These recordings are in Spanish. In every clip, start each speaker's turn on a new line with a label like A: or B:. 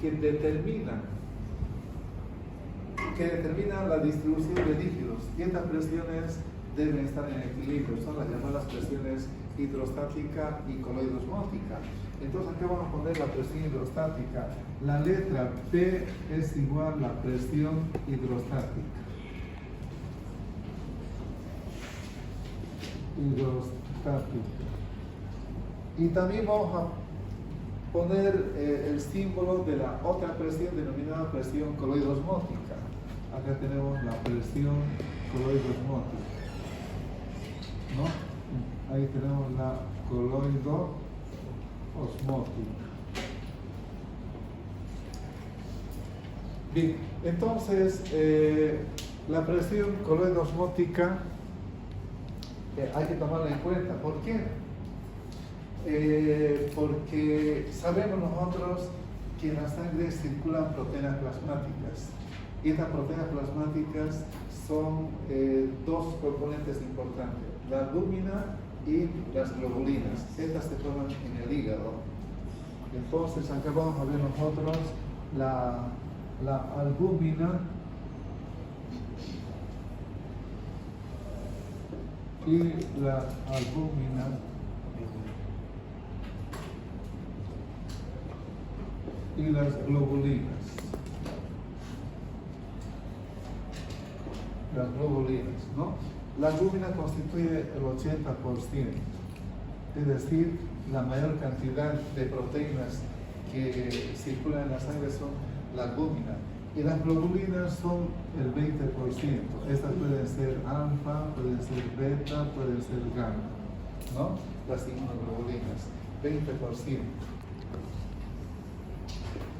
A: que determinan la distribución de líquidos, y estas presiones deben estar en equilibrio, son las llamadas presiones hidrostática y coloidosmótica. Entonces acá vamos a poner la presión hidrostática. La letra P es igual a la presión hidrostática. Y también vamos a poner el símbolo de la otra presión denominada presión coloidosmótica. Acá tenemos la presión coloidosmótica, ¿no? Ahí tenemos la coloidosmótica. Bien, entonces la presión coloidosmótica hay que tomarla en cuenta. ¿Por qué? Porque sabemos nosotros que en la sangre circulan proteínas plasmáticas, y estas proteínas plasmáticas son dos componentes importantes, la albúmina y las globulinas. Estas se forman en el hígado. Entonces acá vamos a ver nosotros la albúmina y la albúmina y las globulinas. Las globulinas, ¿no? La albúmina constituye el 80%, es decir, la mayor cantidad de proteínas que circulan en la sangre son la albúmina. Y las globulinas son el 20%. Estas pueden ser alfa, pueden ser beta, pueden ser gamma, ¿no? Las inmunoglobulinas, 20%.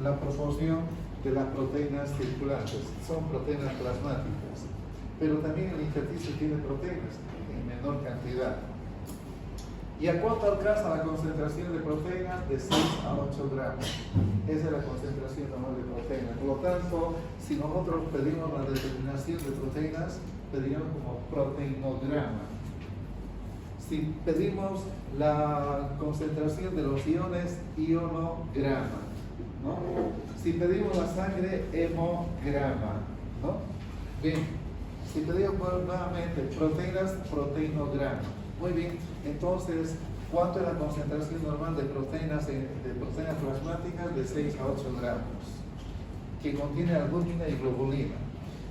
A: La proporción de las proteínas circulantes son proteínas plasmáticas, pero también el intersticio tiene proteínas en menor cantidad. ¿Y a cuánto alcanza la concentración de proteínas? De 6 a 8 gramos. Esa es la concentración normal de proteínas. Por lo tanto, si nosotros pedimos la determinación de proteínas, pediríamos como proteinograma. Si pedimos la concentración de los iones, ionograma, ¿no? Si pedimos la sangre, hemograma, ¿no? Bien, si pedimos nuevamente proteínas, proteinograma. Muy bien, entonces, ¿cuánto es la concentración normal de proteínas plasmáticas? De 6 a 8 gramos, que contiene albúmina y globulina.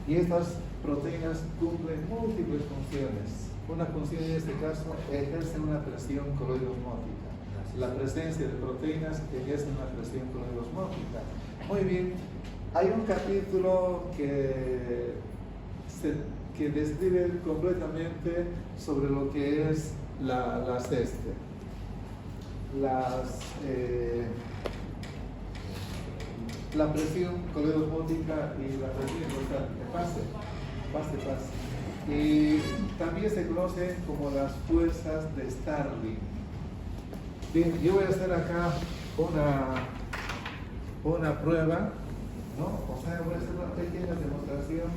A: Y estas proteínas cumplen múltiples funciones. Una función en este caso ejerce una presión coloidosmótica. La presencia de proteínas ejerce una presión coloidosmótica. Muy bien, hay un capítulo que describe completamente sobre lo que es la presión coloidosmótica y la presión hidrostática. Pase. Y también se conocen como las fuerzas de Starling. Bien, yo voy a hacer acá una prueba, ¿no? O sea, voy a hacer una pequeña demostración,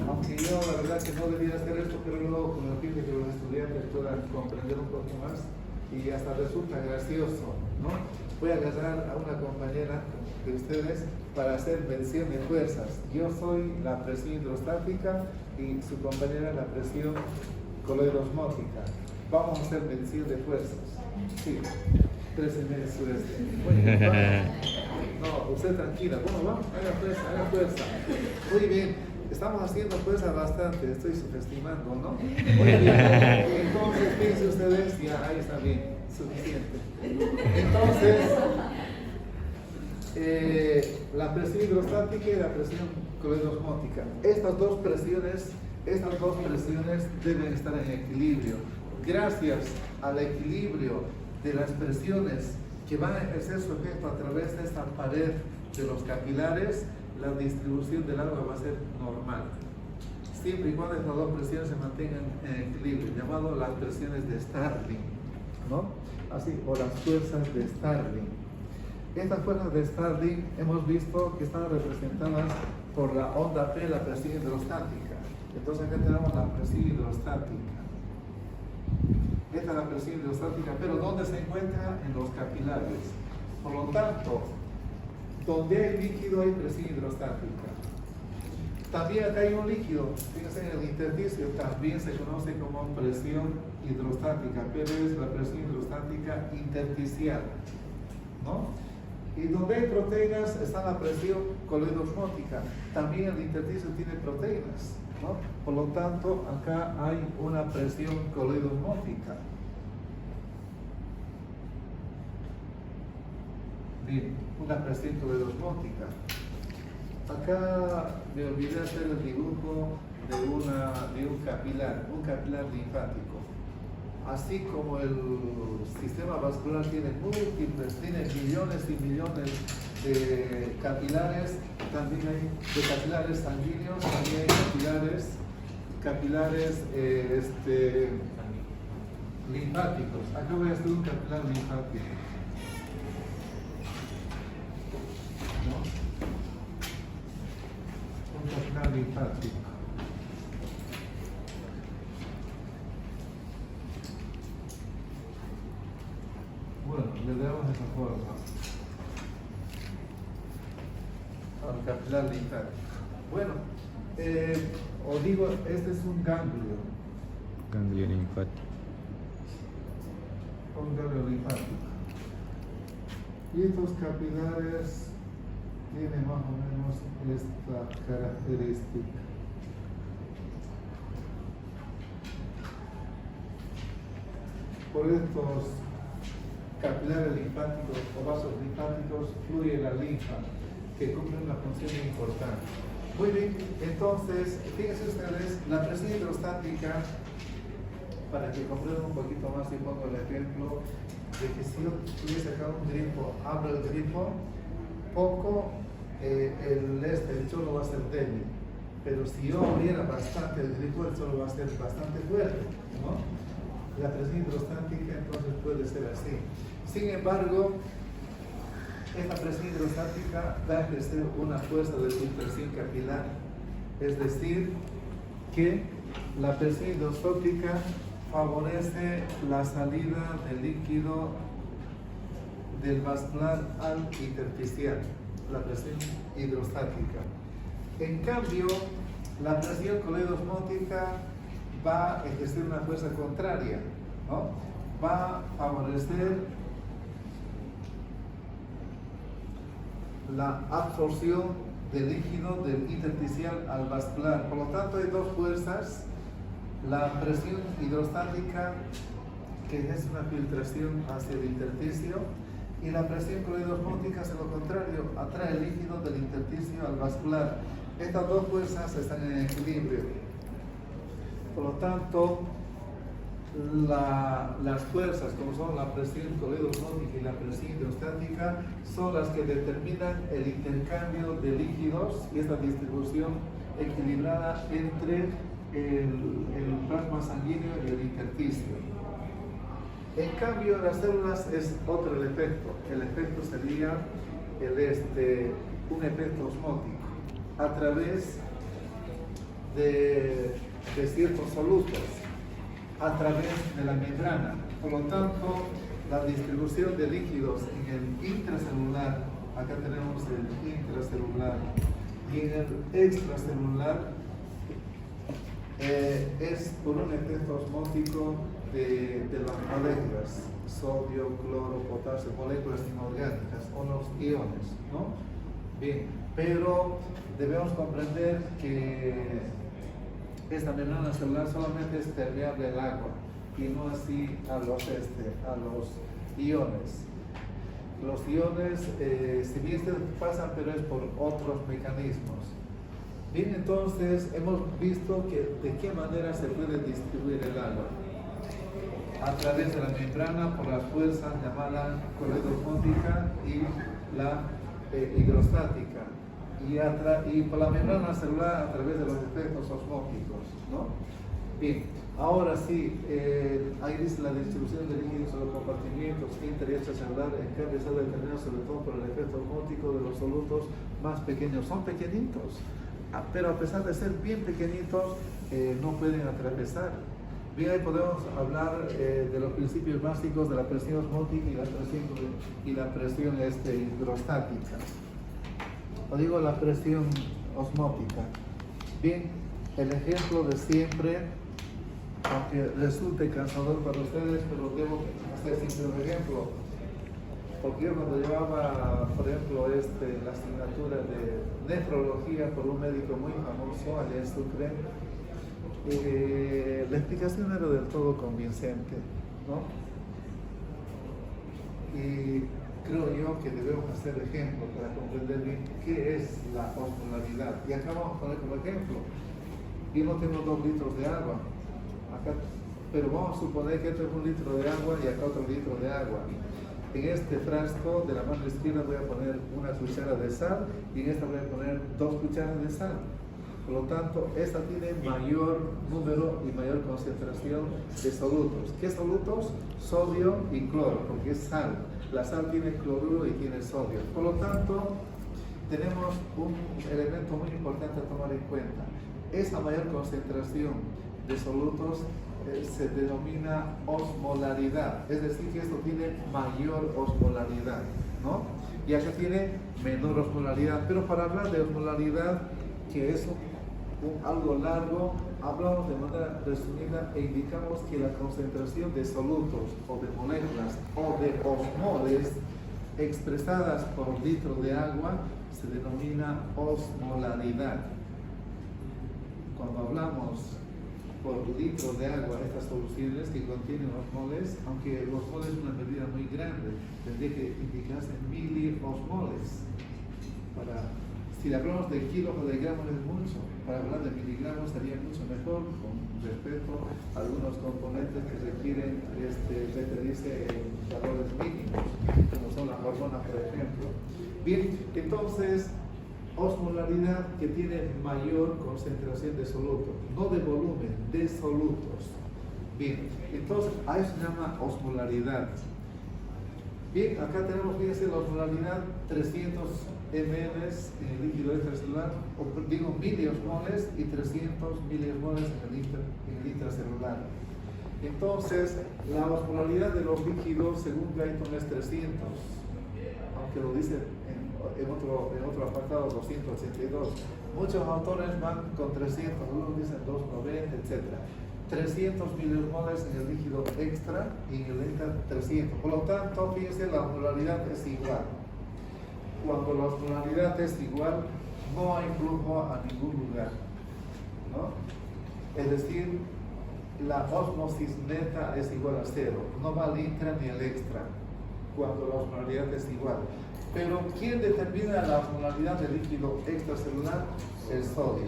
A: aunque yo la verdad que no debería hacer esto, pero luego con el fin de que los estudiantes puedan comprender un poco más, y hasta resulta gracioso, ¿no? Voy a agarrar a una compañera de ustedes para hacer medición de fuerzas. Yo soy la presión hidrostática y su compañera la presión coloidosmótica. Vamos a hacer medición de fuerzas. Sí, 13,5 sureste. Muy bien, vamos. No, usted tranquila. Bueno, vamos, haga fuerza. Muy bien, estamos haciendo fuerza bastante, estoy subestimando, ¿no? Muy bien, entonces fíjense ustedes, ya ahí está bien, suficiente. Entonces, la presión hidrostática y la presión coloidosmótica. Estas dos presiones deben estar en equilibrio. Gracias al equilibrio de las presiones que van a ejercer su efecto a través de esta pared de los capilares, la distribución del agua va a ser normal, siempre y cuando estas dos presiones se mantengan en equilibrio, llamado las presiones de Starling, ¿no? Así, o las fuerzas de Starling. Estas fuerzas de Starling hemos visto que están representadas por la onda P, la presión hidrostática. Entonces acá tenemos la presión hidrostática. Esta es la presión hidrostática, pero ¿dónde se encuentra? En los capilares. Por lo tanto, Donde hay líquido hay presión hidrostática. También acá hay un líquido, fíjense en el intersticio, también se conoce como presión hidrostática, pero es la presión hidrostática intersticial, ¿no? Y donde hay proteínas está la presión coloidosmótica. También el intersticio tiene proteínas, ¿no? Por lo tanto, acá hay una presión coloidosmótica. Bien, una presión coloidosmótica. Acá me olvidé hacer el dibujo de un capilar linfático. Así como el sistema vascular tiene millones y millones de capilares, también hay de capilares sanguíneos, también hay capilares linfáticos. Acá voy a hacer un capilar linfático, ¿no? Un capilar linfático. Bueno, le damos esa forma al capilar linfático. Bueno, os digo, este es un ganglio.
B: Ganglio linfático.
A: Un ganglio linfático. Y estos capilares tienen más o menos esta característica. Por estos capilares linfáticos o vasos linfáticos fluye la linfa, que cumple una función importante. Muy bien, entonces, fíjense ustedes, la presión hidrostática, para que comprendan un poquito más, y pongo el ejemplo de que si yo tuviese acá un grifo, abro el grifo, el chorro va a ser débil, pero si yo abriera bastante el grifo, el chorro va a ser bastante fuerte, ¿no? La presión hidrostática entonces puede ser así. Sin embargo, esta presión hidrostática va a ejercer una fuerza de dispersión capilar, es decir, que la presión hidrostática favorece la salida del líquido del vascular al intersticial, la presión hidrostática. En cambio, la presión coloidosmótica va a ejercer una fuerza contraria, ¿no? Va a favorecer la absorción del líquido del intersticial al vascular. Por lo tanto, hay dos fuerzas: la presión hidrostática, que ejerce una filtración hacia el intersticio, y la presión coloidosmótica, hacia lo contrario, atrae el líquido del intersticio al vascular. Estas dos fuerzas están en equilibrio. Por lo tanto, las fuerzas, como son la presión coloidosmótica y la presión hidrostática, son las que determinan el intercambio de líquidos y esta distribución equilibrada entre el plasma sanguíneo y el intersticio. En cambio, en las células es otro el efecto. El efecto sería un efecto osmótico a través de ciertos solutos, a través de la membrana. Por lo tanto, la distribución de líquidos en el intracelular, acá tenemos el intracelular, y en el extracelular es por un efecto osmótico de las moléculas, sodio, cloro, potasio, moléculas inorgánicas o los iones, ¿no? Bien, pero debemos comprender que esta membrana celular solamente es permeable al agua y no así a los iones. Los iones, si bien se pasan, pero es por otros mecanismos. Bien, entonces hemos visto que de qué manera se puede distribuir el agua. A través de la membrana, por las fuerzas llamadas coloidosmótica y la hidrostática. Y por la membrana celular a través de los efectos osmóticos, ¿no? Bien, ahora sí, ahí dice la distribución de líquidos o compartimientos inter y extracelular, en cambio está determinado sobre todo por el efecto osmótico de los solutos más pequeños. Son pequeñitos, pero a pesar de ser bien pequeñitos, no pueden atravesar. Bien, ahí podemos hablar de los principios básicos de la presión osmótica y la presión hidrostática. o digo la presión osmótica. Bien, el ejemplo de siempre, aunque resulte cansador para ustedes, pero debo hacer siempre un ejemplo. Porque yo cuando llevaba, por ejemplo, la asignatura de nefrología por un médico muy famoso allá en Sucre, la explicación era del todo convincente, ¿no? Y creo yo que debemos hacer ejemplo para comprender bien qué es la osmolaridad. Y acá vamos a poner como ejemplo. Yo no tengo 2 litros de agua, acá, pero vamos a suponer que esto es 1 litro de agua y acá otro litro de agua. En este frasco de la mano izquierda voy a poner 1 cuchara de sal y en esta voy a poner 2 cucharas de sal. Por lo tanto, esta tiene mayor número y mayor concentración de solutos. ¿Qué solutos? Sodio y cloro, porque es sal. La sal tiene cloruro y tiene sodio. Por lo tanto, tenemos un elemento muy importante a tomar en cuenta. Esa mayor concentración de solutos se denomina osmolaridad, es decir, que esto tiene mayor osmolaridad, ¿no? Y acá tiene menor osmolaridad, pero para hablar de osmolaridad, que es algo largo, hablamos de manera resumida e indicamos que la concentración de solutos o de moléculas o de osmoles expresadas por litro de agua se denomina osmolaridad. Cuando hablamos por litro de agua estas soluciones que contienen osmoles, aunque el osmol es una medida muy grande, tendría que indicarse miliosmoles. Si hablamos de kilos o de gramos es mucho, para hablar de miligramos sería mucho mejor con respecto a algunos componentes que requieren referirse en valores mínimos, como son las hormonas, por ejemplo. Bien, entonces, osmolaridad que tiene mayor concentración de solutos, no de volumen, de solutos. Bien, entonces a eso se llama osmolaridad. Bien, acá tenemos, fíjense, la osmolaridad 300 ml en el líquido extracelular, o digo miliosmoles y 300 miliosmoles en el intracelular. Entonces, la osmolaridad de los líquidos, según Guyton, es 300, aunque lo dice en otro apartado 282. Muchos autores van con 300, algunos dicen 290, etc. 300 miliosmoles en el líquido extra y en el intra 300. Por lo tanto, fíjense, la osmolaridad es igual. Cuando la osmolaridad es igual, no hay flujo a ningún lugar, ¿no? Es decir, la ósmosis neta es igual a 0, no va al intra ni al extra, cuando la osmolaridad es igual. Pero ¿quién determina la osmolaridad del líquido extracelular? El sodio,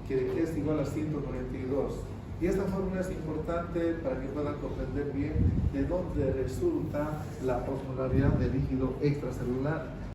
A: que es igual a 142. Y esta fórmula es importante para que puedan comprender bien de dónde resulta la osmolaridad del líquido extracelular.